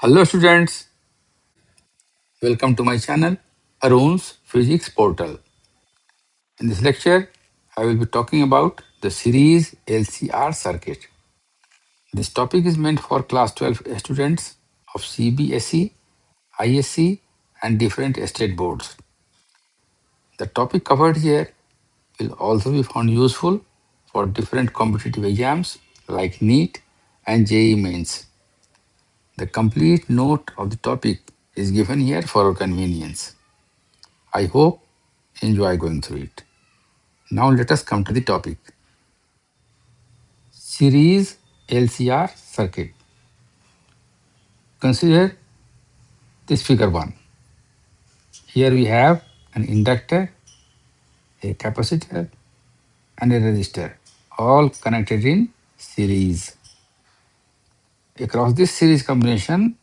Hello students, welcome to my channel Arun's Physics Portal. In this lecture, I will be talking about the series LCR circuit. This topic is meant for class 12 students of CBSE, ISC and different state boards. The topic covered here will also be found useful for different competitive exams like NEET and JEE Mains. The complete note of the topic is given here for your convenience. I hope you enjoy going through it. Now let us come to the topic. Series LCR circuit. Consider this figure 1. Here we have an inductor, a capacitor and a resistor all connected in series. Across this series combination,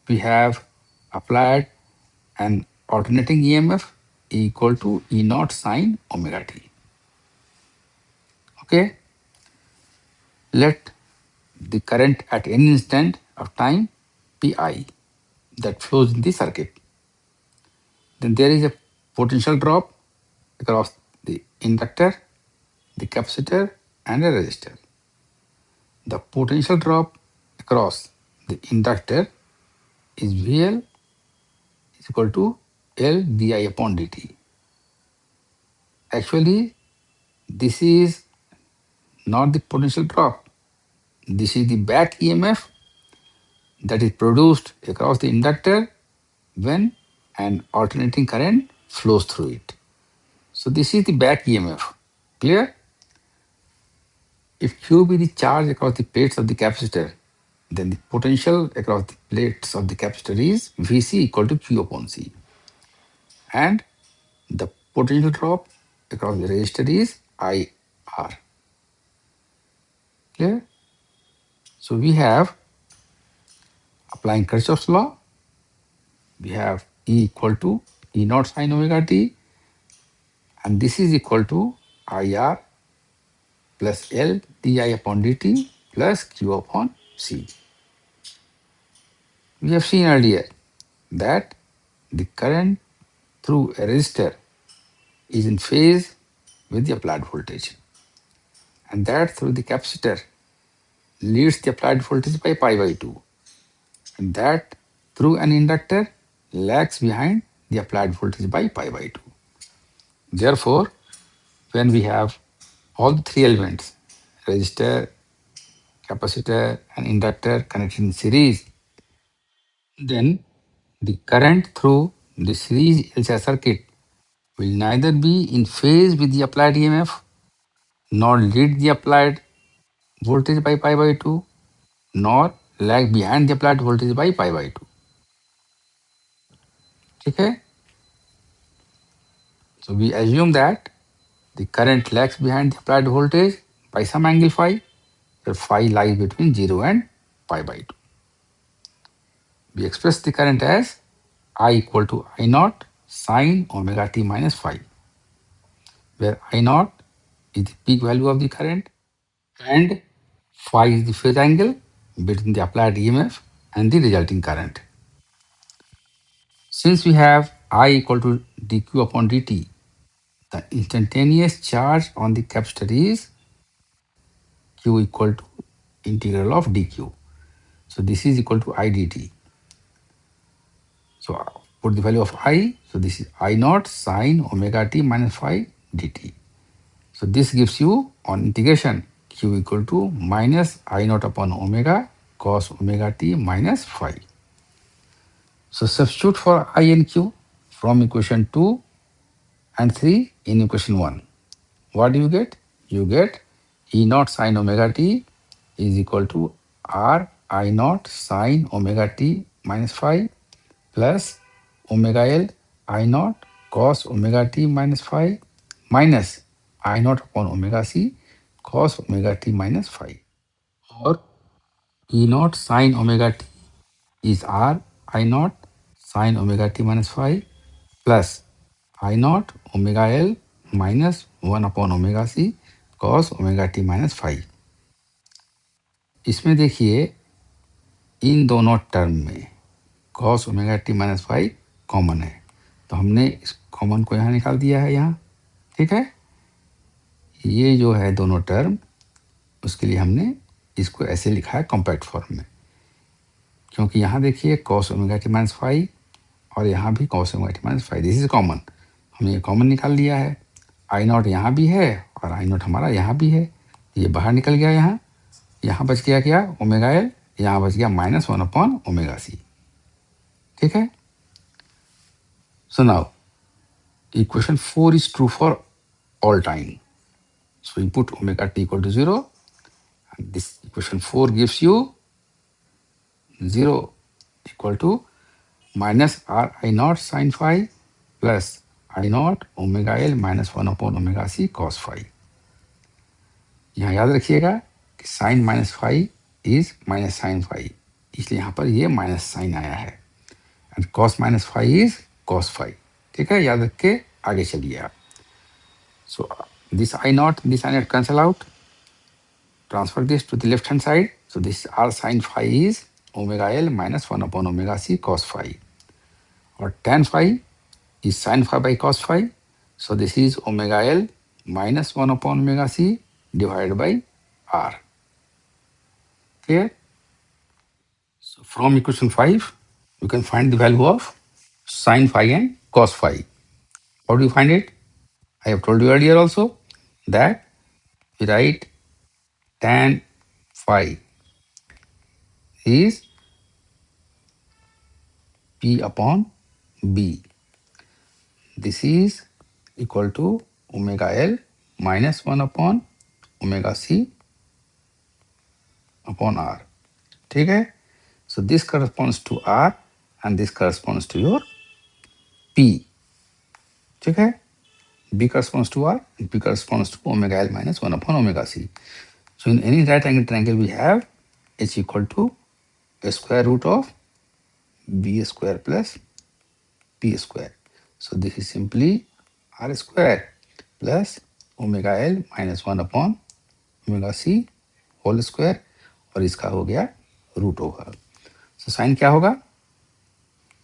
we have applied an alternating EMF equal to E naught sine omega t. Okay, let the current at any instant of time be I that flows in the circuit. Then there is a potential drop across the inductor, the capacitor and a resistor. The potential drop across the inductor is VL is equal to L di upon dt. Actually, this is not the potential drop. This is the back EMF that is produced across the inductor when an alternating current flows through it. So this is the back EMF. Clear? If Q be the charge across the plates of the capacitor, then the potential across the plates of the capacitor is Vc equal to Q upon C. And the potential drop across the resistor is IR. Clear? So we have, applying Kirchhoff's law, we have E equal to E naught sine omega t, and this is equal to IR plus L di upon dt plus Q upon C. We have seen earlier that the current through a resistor is in phase with the applied voltage, and that through the capacitor leads the applied voltage by pi by 2, and that through an inductor lags behind the applied voltage by pi by 2. Therefore, when we have all the three elements, resistor, capacitor and inductor connected in series, then the current through the series LCR circuit will neither be in phase with the applied EMF nor lead the applied voltage by pi by 2 nor lag behind the applied voltage by pi by 2. Okay? So we assume that the current lags behind the applied voltage by some angle phi, where phi lies between 0 and pi by 2. We express the current as I equal to I naught sine omega t minus phi, where I naught is the peak value of the current and phi is the phase angle between the applied EMF and the resulting current. Since we have I equal to dq upon dt, the instantaneous charge on the capacitor is q equal to integral of dq. So this is equal to I dt. So put the value of I. So this is I naught sine omega t minus phi dt. So this gives you on integration q equal to minus I naught upon omega cos omega t minus phi. So substitute for I and q from equation 2 and 3 in equation 1. What do you get? You get E naught sine omega t is equal to R I naught sine omega t minus phi plus omega L I naught cos omega t minus phi minus I naught upon omega c cos omega t minus phi. Or E naught sine omega t is R I naught sine omega t minus phi plus I naught omega L minus 1 upon omega c cos omega t minus phi. इसमें देखिए इन दोनों term में cos omega t minus phi common है, तो हमने इस common को यहाँ निकाल दिया है यहाँ, ठीक है। ये जो है दोनों टर्म, उसके लिए हमने इसको ऐसे लिखा है कॉम्पैक्ट फॉर्म में, क्योंकि यहाँ देखिए cos omega t minus phi और यहाँ भी cos omega t minus phi, this is common, हमने ये कॉमन निकाल लिया है। आई नॉट यहाँ भी है और आई नॉट हमारा यहाँ भी है, ये बाहर निकल गया, यहाँ बच गया क्या, ओमेगा एल, यहाँ बच गया -1 अपॉन ओमेगा सी, ठीक है। So now equation 4 is true for all time, so you put omega t equal to 0 and this equation 4 gives you 0 equal to minus r I naught sin phi plus I naught omega L -1 upon omega c cos phi। यहाँ याद रखिएगा कि sine minus phi is minus sine phi, इसलिए यहाँ पर ये minus sine आया है, and cos minus phi is cos phi, ठीक है। याद रख के आगे चलिए आप। So this I not cancel out, transfer this to the left hand side, so this are sine phi is omega L -1 upon omega C cos phi, और tan फाई is sin phi by cos phi, so this is omega L -1 upon omega c divided by r. Clear? So from equation 5, you can find the value of sin phi and cos phi. How do you find it? I have told you earlier also that we write tan phi is P upon B. This is equal to omega L -1 upon omega c upon r. ठीक है, so this corresponds to r and this corresponds to your p, ठीक है। b corresponds to r and p corresponds to omega L -1 upon omega c. So in any right angle triangle we have h equal to a square root of b square plus p square. So this is simply r square plus omega L -1 upon omega c whole square, और इसका हो गया root over. सो sine क्या होगा,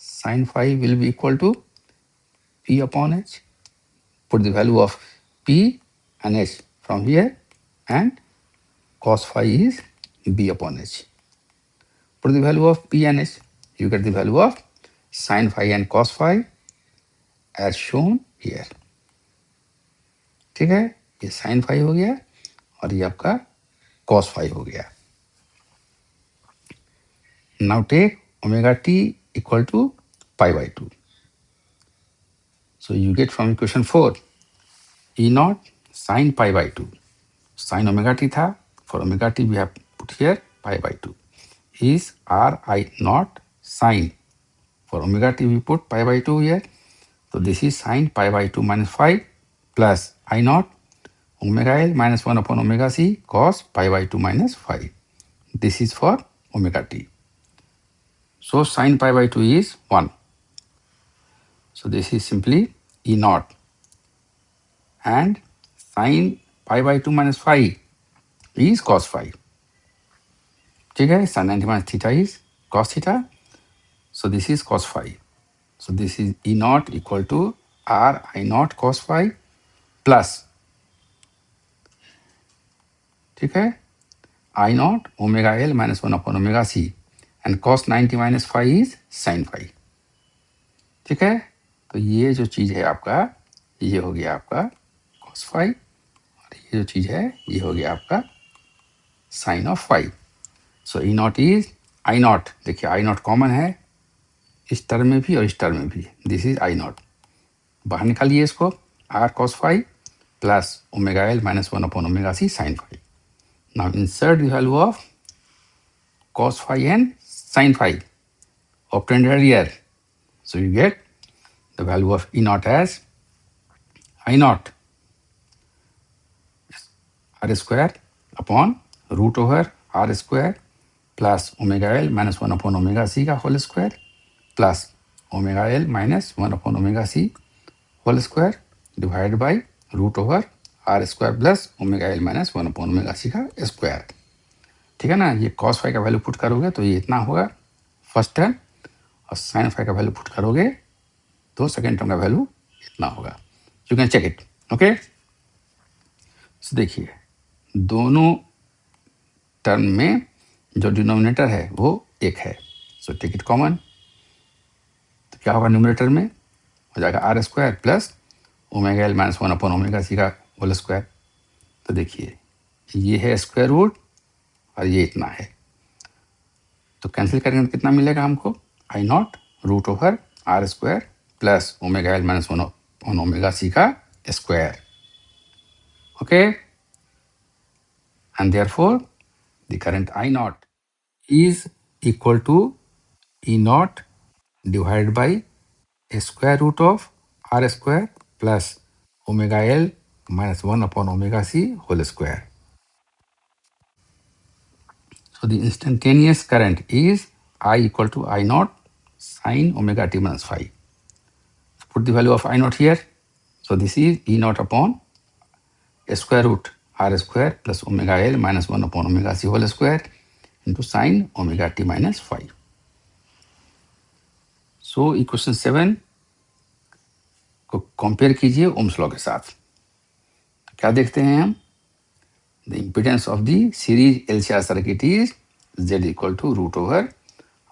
sine phi will be equal to p upon h, put the value of p and h from here, and cos phi is b upon h. Put the value of p and h, you get the value of sin phi and cos phi as shown here, ठीक है। ये sin phi हो गया और ये आपका cos phi हो गया। Now take omega t equal to pi by 2. So you get from equation 4 E naught sin pi by 2. Sin omega t था, for omega t we have put here pi by 2 is r I naught sin, for omega t we put pi by 2 here, so this is sin pi by 2 minus 5 plus I naught omega L -1 upon omega c cos pi by 2 minus 5. This is for omega t. So sin pi by 2 is 1. So this is simply E naught, and sin pi by 2 minus 5 is cos phi. ठीक है, sin 90 minus theta is cos theta. So this is cos phi. So this is E naught equal to r I naught cos phi plus, ठीक है, I naught omega L -1 upon omega c, and cos 90 minus phi is sin phi, ठीक है। तो ये जो चीज है आपका, ये हो गया आपका cos phi, और ये जो चीज है ये हो गया आपका sin of phi. So E naught is I naught, देखिए I naught कॉमन है इस टर्म में भी और इस टर्म में भी, दिस इज I naught, बाहर निकालिए इसको, r cos phi plus omega L -1 upon omega c sin phi. Now insert the value of cos phi and sin phi obtained earlier. So you get the value of E naught as I naught r square upon root over r square plus omega L -1 upon omega c का whole square plus omega L -1 upon omega c whole square divided by root over r square plus omega L -1 upon omega c का square, ठीक है ना। ये cos phi का value put करोगे तो ये इतना होगा फर्स्ट टर्म, और साइन फाई का वैल्यू पुट करोगे तो सेकेंड टर्म का वैल्यू इतना होगा. You can check it. Okay, so देखिए दोनों टर्म में जो डिनोमिनेटर है वो एक है. So take it common. तो क्या होगा न्यूमरेटर में हो जाएगा R square plus omega L minus 1 upon omega C का होल स्क्वायर. तो देखिए ये है स्क्वायर रूट और ये इतना है, तो कैंसिल करेंगे तो कितना मिलेगा हमको, I naught root over R square plus omega L minus 1 upon omega C का square. Okay, and therefore the current I naught is equal to E naught divided by a square root of R square plus omega L minus 1 upon omega C whole square. So the instantaneous current is I equal to I naught sine omega t minus phi. Put the value of I naught here. So this is E naught upon a square root R square plus omega L minus 1 upon omega C whole square into sine omega t minus phi. So equation 7 को compare कीजिए Ohm's law के साथ. तो क्या देखते हैं हम, the impedance of the series LCR circuit is Z equal to root over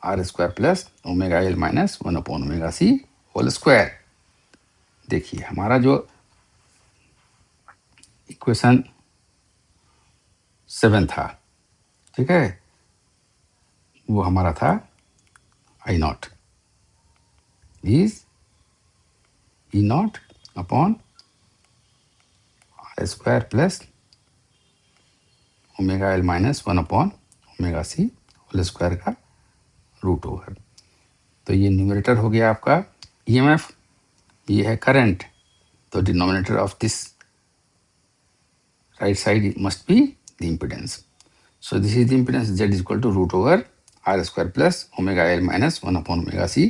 R square plus omega L minus 1 upon omega C whole square. देखिए हमारा जो इक्वेशन 7 था, ठीक है, वो हमारा था I naught is E naught upon R square plus omega L minus 1 upon omega C whole square का रूट ओवर. तो ये न्यूमरेटर हो गया आपका ईएमएफ, ये है करंट. तो denominator of this right side must be the impedance. So this is the impedance Z is equal to root over R square plus omega L minus 1 upon omega C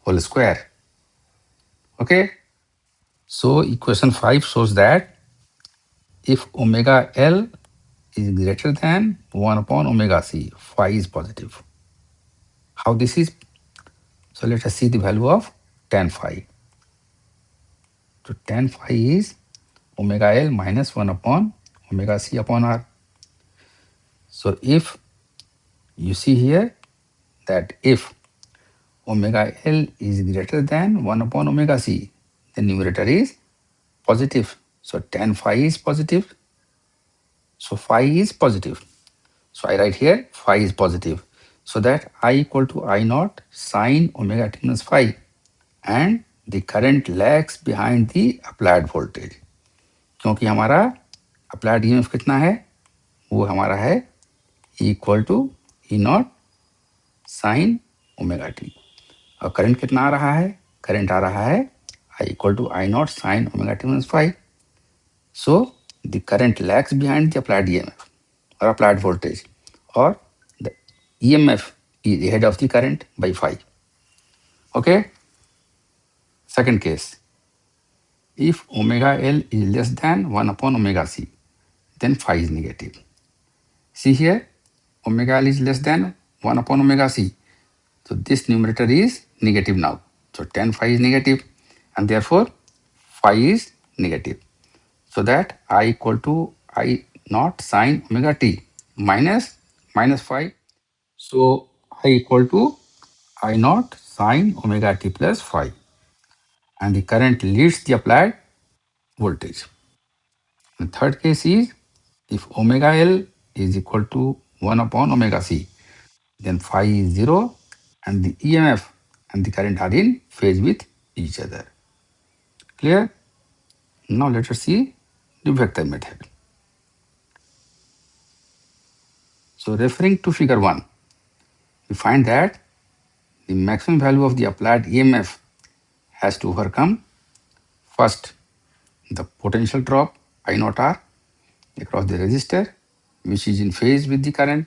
whole square. Okay, so equation 5 shows that if omega L is greater than 1 upon omega c, phi is positive. How this is? So let us see the value of tan phi. So tan phi is omega L minus 1 upon omega c upon r. So if you see here that if omega L is greater than 1 upon omega c, the numerator is positive. So tan phi is positive. So phi is positive. So I write here phi is positive. So that I equal to I naught sine omega t minus phi, and the current lags behind the applied voltage. क्योंकि हमारा applied EMF कितना है, वो हमारा है equal to E naught sine omega t. और current कितना आ रहा है, करंट आ रहा है I equal to I naught sine omega t minus five. So the current lags behind the applied EMF और अप्लाइड वोल्टेज, और the EMF is ahead of the current by phi. Okay. Second case, if omega L is less than 1 upon omega C, then phi is negative. See here, omega L is less than 1 upon omega C. So this numerator is negative now. So tan phi is negative, and therefore phi is negative. So that I equal to I naught sine omega t minus phi. So I equal to I naught sine omega t plus phi, and the current leads the applied voltage. The third case is if omega L is equal to 1 upon omega c, then phi is 0 and the EMF and the current are in phase with each other. Clear? Now let us see the vector method. So referring to figure 1, we find that the maximum value of the applied EMF has to overcome first the potential drop I naught R across the resistor, which is in phase with the current.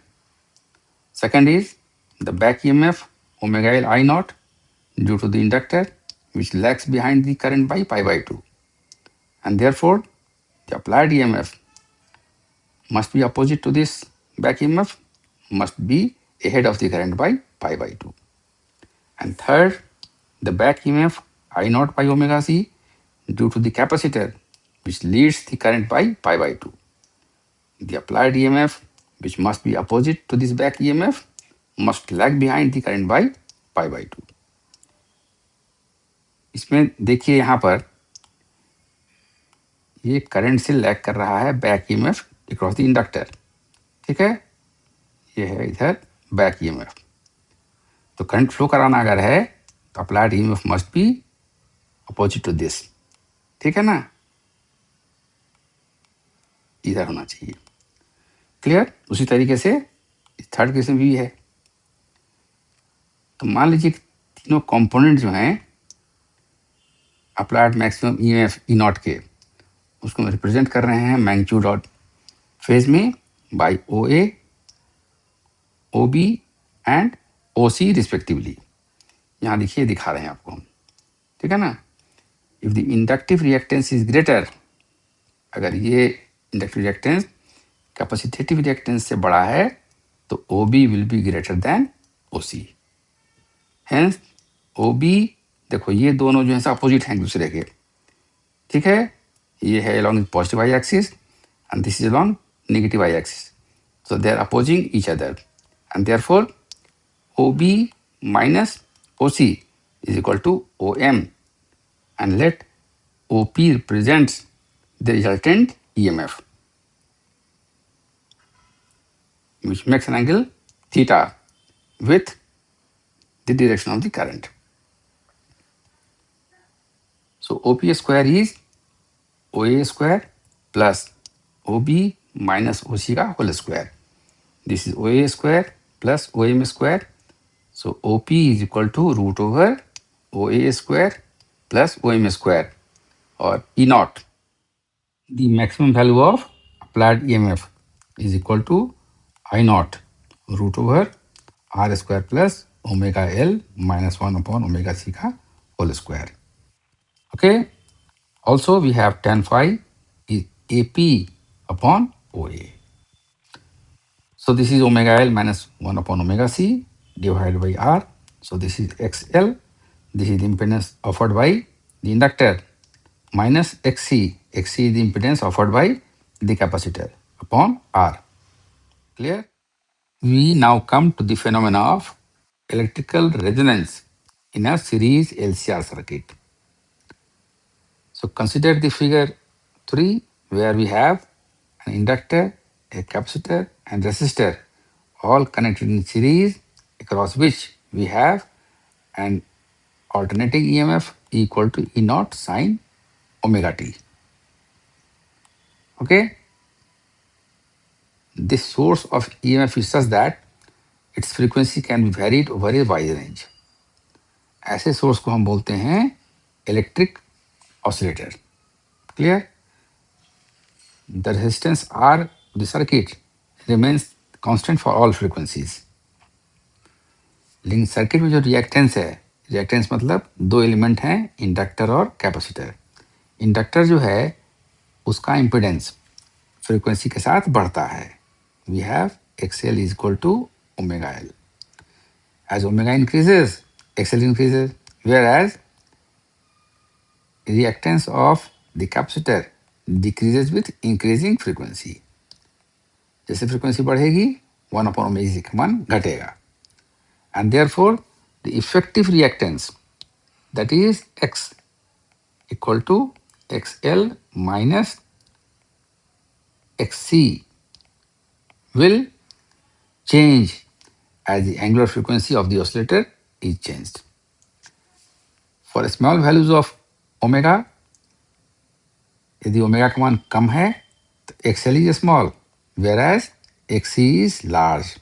Second is the back EMF omega L I naught due to the inductor, which lags behind the current by pi by 2. And therefore, the applied EMF must be opposite to this back EMF, must be ahead of the current by pi by 2. And third, the back EMF I naught by omega c due to the capacitor, which leads the current by pi by 2. The applied EMF, which must be opposite to this back EMF, must lag behind the current by pi by 2. इसमें देखिए यहाँ पर ये current से lag कर रहा है back EMF across the inductor, ठीक है। ये है इधर बैक ईएमएफ, तो करंट फ्लो कराना अगर है तो applied EMF must be opposite to this, ठीक है ना, इधर होना चाहिए। क्लियर। उसी तरीके से थर्ड केस में भी है। तो मान लीजिए तीनों कंपोनेंट जो हैं applied maximum EMF E not के, उसको हम रिप्रेजेंट कर रहे हैं मैग्नीट्यूड और फेज में by O A, O B and O C respectively. यहाँ देखिए दिखा रहे हैं आपको हम, ठीक है ना। If the inductive reactance is greater, अगर ये इंडक्टिव रिएक्टेंस कैपेसिटेटिव रिएक्टेंस से बड़ा है तो O B will be greater than O C. Hence O B, देखो ये दोनों जो है अपोजिट हैं एक दूसरे के, ठीक है। ये है along positive y axis and this is along negative y axis, so they are opposing each other, and therefore OB minus OC is equal to OM, and let OP represents the resultant EMF, which makes an angle theta with the direction of the current. So OP square is OA square plus OB minus OC का whole square. This is OA square plus OM square. So OP is equal to root over OA square plus OM square, or E naught. The maximum value of applied EMF is equal to I naught root over R square plus omega L minus 1 upon omega C का whole square. Okay. Also we have tan phi is AP upon OA. So this is omega L minus 1 upon omega C divided by R. So this is XL. This is the impedance offered by the inductor minus XC. XC is the impedance offered by the capacitor upon R. Clear? We now come to the phenomena of electrical resonance in a series LCR circuit. So consider the figure 3 where we have an inductor, a capacitor and resistor all connected in series, across which we have an alternating EMF equal to E naught sine omega t. Okay. This source of EMF is such that its frequency can be varied over a wide range. ऐसे source को हम बोलते हैं electric oscillator. Clear? The resistance R of the circuit remains constant for all frequencies. लेकिन circuit में जो reactance है, reactance मतलब दो एलिमेंट हैं इंडक्टर और कैपेसिटर। इंडक्टर जो है उसका इम्पिडेंस फ्रीक्वेंसी के साथ बढ़ता है। We have XL is equal to omega L. As omega increases, XL increases, whereas reactance of the capacitor decreases with increasing frequency. जैसे फ्रीक्वेंसी बढ़ेगी 1 upon omega C का मान घटेगा, and therefore the effective reactance, that is X equal to XL minus XC, will change as the angular frequency of the oscillator is changed. For small values of omega, यदि omega का मान कम है तो XL is small, whereas XC is large,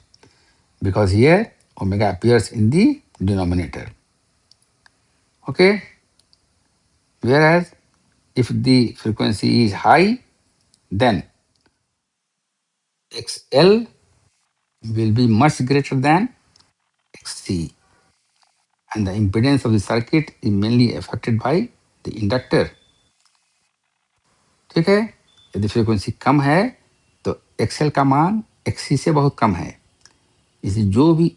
because here omega appears in the denominator. Okay. Whereas if the frequency is high, then XL will be much greater than XC, and the impedance of the circuit is mainly affected by the inductor. ठीक है। यदि frequency कम है तो XL का मान XC से बहुत कम है, इसे जो भी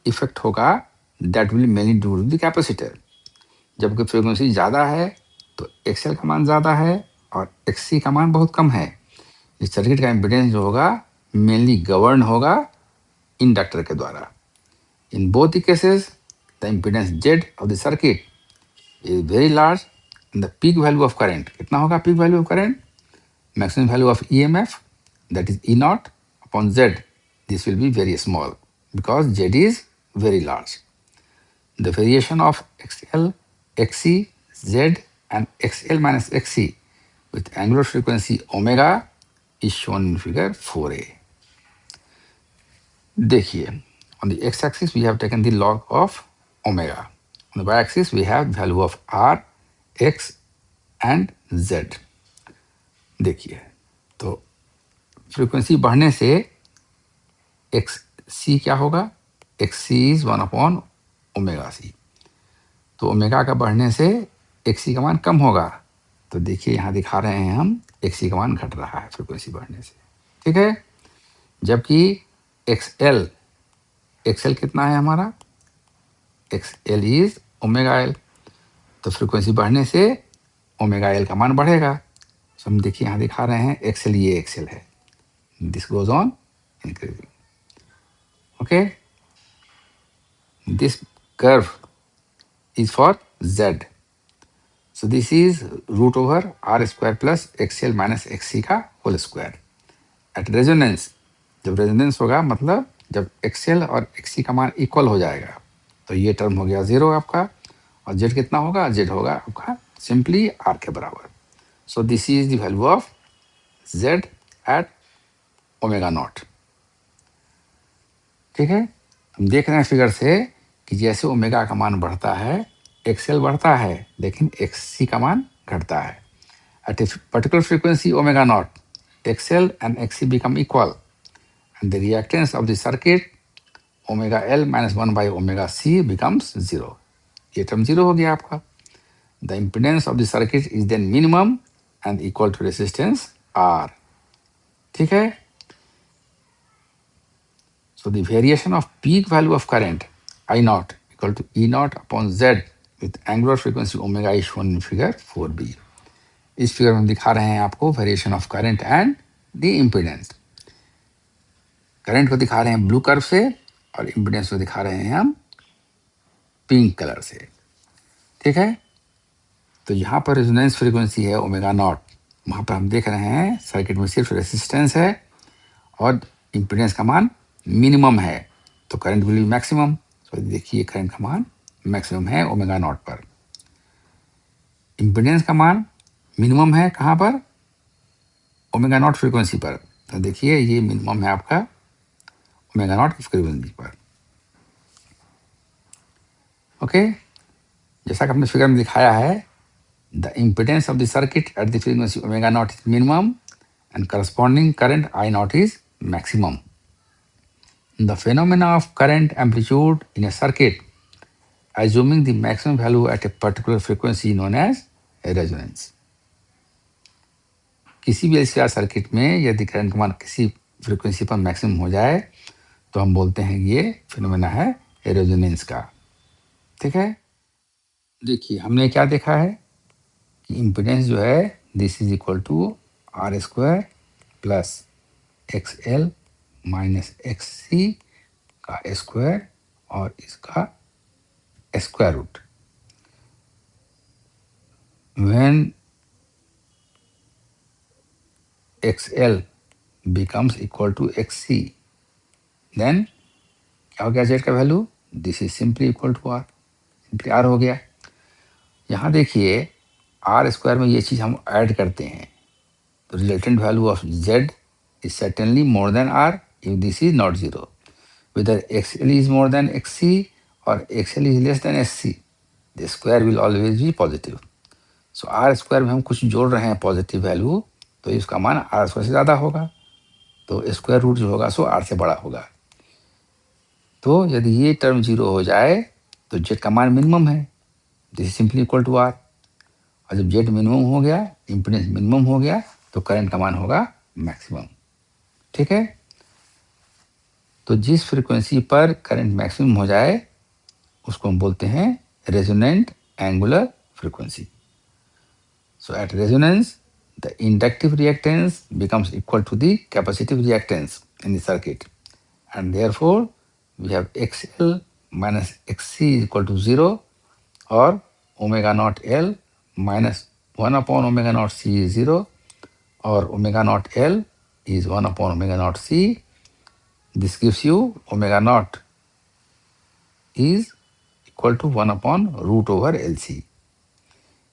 इफेक्ट होगा that will mainly due to the capacitor. जबकि फ्रीक्वेंसी ज़्यादा है तो एक्सएल का मान ज़्यादा है और एक्ससी का मान बहुत कम है। इस सर्किट का इम्पीडेंस जो होगा मेनली गवर्न होगा इंडक्टर के द्वारा। In both the cases the impedance Z of the circuit is very large and the peak value of current कितना होगा? Peak value of current, maximum value of EMF, that is E naught upon Z, this will be very small because Z is very large. The variation of XL, XC, Z and XL minus XC with angular frequency omega is shown in figure 4a. देखिए, on the x-axis we have taken the log of omega. On the y-axis we have value of R, X and Z. देखिए, तो frequency बढ़ने से x C क्या होगा? X C is 1 omega C. तो omega का बढ़ने से एक्स सी का मान कम होगा। तो देखिए यहाँ दिखा रहे हैं हम एक्स सी का मान घट रहा है फ्रीक्वेंसी बढ़ने से, ठीक है। जबकि एक्स एल कितना है हमारा? X L is omega L. तो फ्रीक्वेंसी बढ़ने से ओमेगा एल का मान बढ़ेगा। तो हम देखिए यहाँ दिखा रहे हैं एक्स एल, ये एक्स एल है, this goes on increasing. Okay, this curve is for Z. So this is root over R square plus XL minus XC का होल स्क्वायर। एट रेजोनेंस, जब रेजोनेंस होगा मतलब जब XL और XC का मान इक्वल हो जाएगा तो ये टर्म हो गया 0 आपका, और Z कितना होगा? Z होगा आपका सिंपली R के बराबर। So this is the value of Z at omega naught, ठीक है। हम देख रहे हैं फिगर से कि जैसे ओमेगा का मान बढ़ता है एक्सएल बढ़ता है लेकिन एक्ससी का मान घटता है। At a particular frequency omega naught XL and XC become equal and the reactance of the circuit omega L minus 1 by omega C becomes 0। ये टर्म 0 हो गया आपका। The impedance of the circuit is then minimum and equal to resistance R, ठीक है। So the variation of peak value of current I naught equal to E naught upon Z with angular frequency omega is shown in figure 4b. इस figure में दिखा रहे हैं आपको variation of current and the impedance. Current को दिखा रहे हैं ब्लू कर्व से और इम्पिडेंस को दिखा रहे हैं हम पिंक कलर से, ठीक है। तो यहाँ पर रेजोनेंस फ्रीक्वेंसी है ओमेगा नॉट, वहाँ पर हम देख रहे हैं सर्किट में सिर्फ रेसिस्टेंस है और इम्पिडेंस का मान मिनिमम है, तो करंट विल बी मैक्सिमम। तो देखिए करंट का मान मैक्सिमम है ओमेगा नॉट पर। इम्पिडेंस का मान मिनिमम है कहाँ पर? ओमेगा नॉट फ्रीक्वेंसी पर। तो देखिए ये मिनिमम है आपका ओमेगा नॉट फ्रीक्वेंसी पर, ओके। जैसा कि हमने फिगर में दिखाया है, the impedance of the circuit at the frequency omega naught is minimum and corresponding current I naught is maximum. The phenomena of current amplitude in a circuit assuming the maximum value at a particular frequency known as resonance. किसी भी LCR circuit में यदि current का मान किसी frequency पर maximum हो जाए तो हम बोलते हैं ये फिनोमेना है रेजोनेंस का, ठीक है। देखिए हमने क्या देखा है कि इम्पिडेंस जो है this is equal to R square plus X L minus X C का स्क्वायर और इसका square root. When XL becomes equal to XC, then क्या हो गया Z का value? This is simply equal to R, simply R हो गया। यहाँ देखिए आर स्क्वायर में ये चीज़ हम ऐड करते हैं तो resultant value of Z is certainly more than R if this is not 0. Whether XL is more than XC or XL is less than SC, the square will always be positive. So R square में हम कुछ जोड़ रहे हैं positive value तो इसका मान R square से ज़्यादा होगा, तो स्क्वायर रूट जो होगा सो R से बड़ा होगा। तो यदि ये टर्म 0 हो जाए तो Z का मान मिनिमम है, this is simply equal to R। और जब Z मिनिमम हो गया, इम्पिडेंस मिनिमम हो गया तो करंट का मान होगा मैक्सिमम, ठीक है। तो जिस फ्रीक्वेंसी पर करंट मैक्सिमम हो जाए उसको हम बोलते हैं resonant angular frequency. So at resonance, the inductive reactance becomes equal to the capacitive reactance in the circuit. And therefore, we have XL minus XC is equal to 0, or omega naught L minus 1 upon omega naught C is 0, or omega naught L is 1 upon omega naught C. This gives you omega naught is equal to 1 upon root over LC.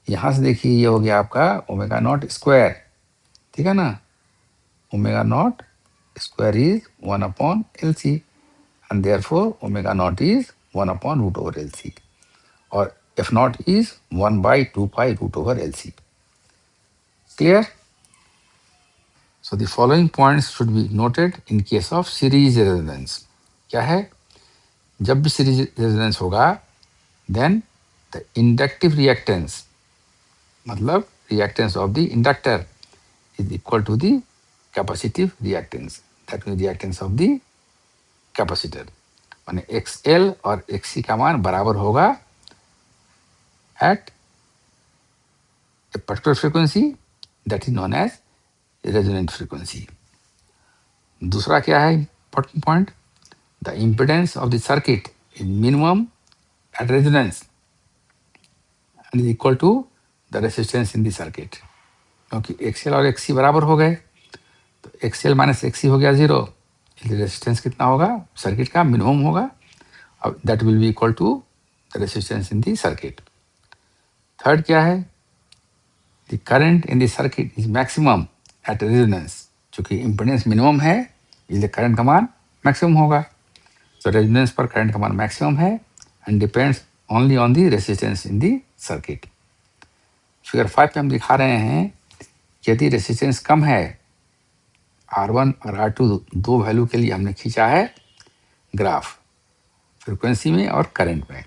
यहाँ से देखिए ये हो गया आपका omega naught square, ठीक है ना. Omega naught square is 1 upon L C, and therefore omega naught is 1 upon root over L C, और F naught is 1 by 2 pi root over L C. Clear? So the following points should be noted in case of series resonance. क्या है? जब भी series resonance होगा, then the inductive reactance, मतलब reactance of the inductor, is equal to the capacitive reactance, that means reactance of the capacitor. माने XL और XC का मान बराबर होगा at a particular frequency that is known as resonant frequency. दूसरा क्या है important point? The impedance of the circuit is minimum at resonance and is equal to the resistance in the circuit. क्योंकि XL और XC बराबर हो गए, तो XL minus XC हो गया 0, इसलिए रेजिस्टेंस कितना होगा सर्किट का? मिनिमम होगा. अब that will be equal to the resistance in the circuit. Third क्या है? The current in the circuit is maximum at resonance. चूंकि इम्पीडेंस मिनिमम है, इसलिए करंट का मान मैक्सिमम होगा. तो रेजोनेंस पर करंट का मान मैक्सिमम है and depends only on the resistance in the circuit. Figure 5 पे हम दिखा रहे हैं, यदि रेजिस्टेंस कम है, R1 और R2 दो वैल्यू के लिए हमने खींचा है ग्राफ, फ्रीक्वेंसी में और करंट में.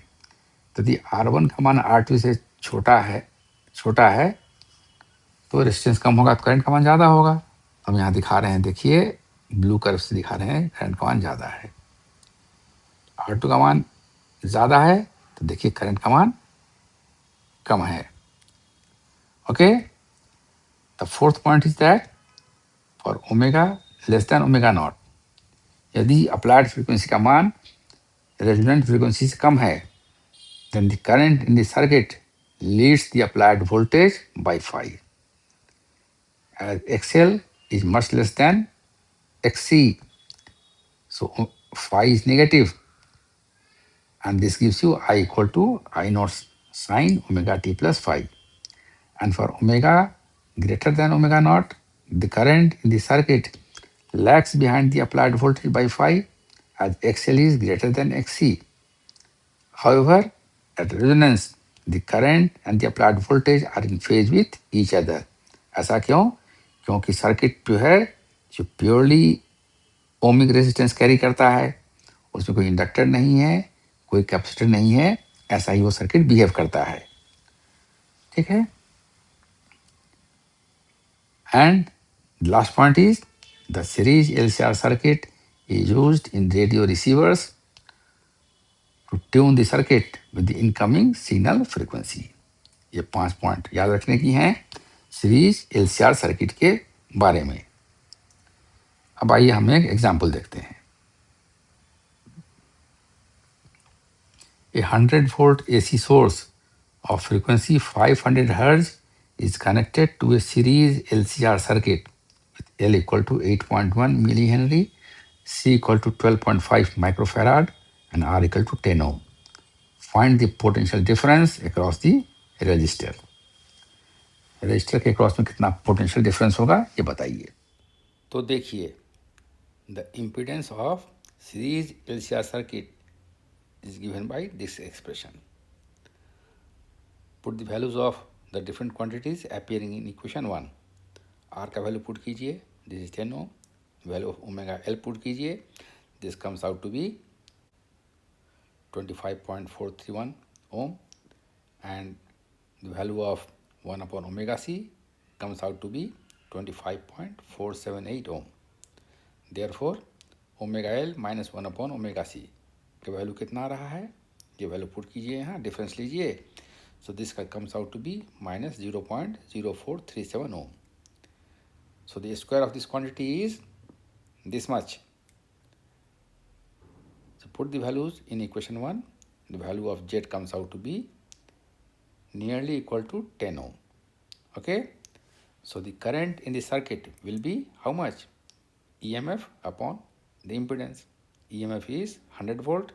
तो यदि R1 का मान R2 से छोटा है तो रेजिस्टेंस कम होगा तो करंट का मान ज़्यादा होगा. हम यहाँ दिखा रहे हैं, देखिए ब्लू कर्व से दिखा रहे हैं करंट का मान ज़्यादा है. R2 का मान ज़्यादा है तो देखिए करंट का मान कम है. Okay, the fourth point is that for omega less than omega naught, यदि अप्लाइड फ्रीक्वेंसी का मान रेजोनेंट फ्रीक्वेंसी से कम है, then the current in the circuit leads the applied voltage by phi. As XL is much less than XC, so phi is negative, and this gives you I equal to I naught sine omega t plus phi. And for omega greater than omega naught, the current in the circuit lags behind the applied voltage by phi, as XL is greater than XC. However, at resonance, the current and the applied voltage are in phase with each other. ऐसा क्यों? क्योंकि circuit जो है, जो purely ohmic resistance carry करता है, उसमें कोई इंडक्टर नहीं है, कोई कैपेसिटर नहीं है, ऐसा ही वो सर्किट बिहेव करता है. ठीक है. And last point is the series LCR circuit is used in radio receivers to tune the circuit with the incoming signal frequency. ये 5 पॉइंट याद रखने की हैं सीरीज LCR सर्किट के बारे में. अब आइए हम एक एग्जांपल देखते हैं. A 100 volt AC source of frequency 500 Hz is connected to a series LCR circuit with L equal to 8.1 millihenry, C equal to 12.5 microfarad, and R equal to 10 ohm. Find the potential difference across the resistor. Register के cross में कितना potential difference होगा ये बताइए. तो देखिए, the impedance of series LCR circuit is given by this expression. Put the values of the different quantities appearing in equation 1. R का value put कीजिए, this is 10 ohm. Value of omega L put कीजिए, this comes out to be 25.431 ohm, and the value of 1 upon omega C comes out to be 25.478 ohm. Therefore, omega L minus 1 upon omega C का value कितना आ रहा है? ये value put कीजिए यहाँ, difference लीजिए. So this comes out to be minus 0.0437 ohm. So the square of this quantity is this much. So put the values in equation 1. The value of Z comes out to be nearly equal to 10 ohm. Okay. So the current in the circuit will be how much? EMF upon the impedance. EMF is 100 volt.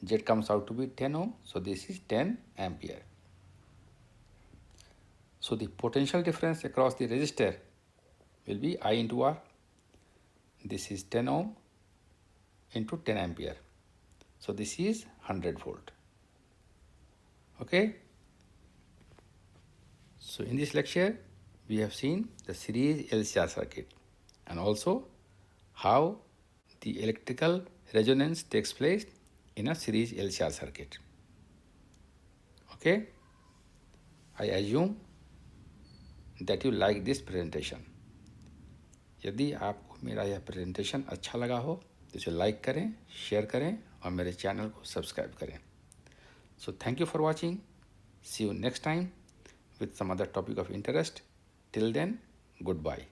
Z comes out to be 10 ohm. So this is 10 ampere. So the potential difference across the resistor will be I into R. This is 10 ohm into 10 ampere. So this is 100 volt. Okay. So in this lecture, we have seen the series LCR circuit and also how the electrical resonance takes place in a series LCR circuit. Okay. I assume that you like this presentation. यदि आपको मेरा यह presentation अच्छा लगा हो तो इसे like करें, शेयर करें और मेरे चैनल को सब्सक्राइब करें. So thank you for watching. See you next time with some other topic of interest. Till then, goodbye.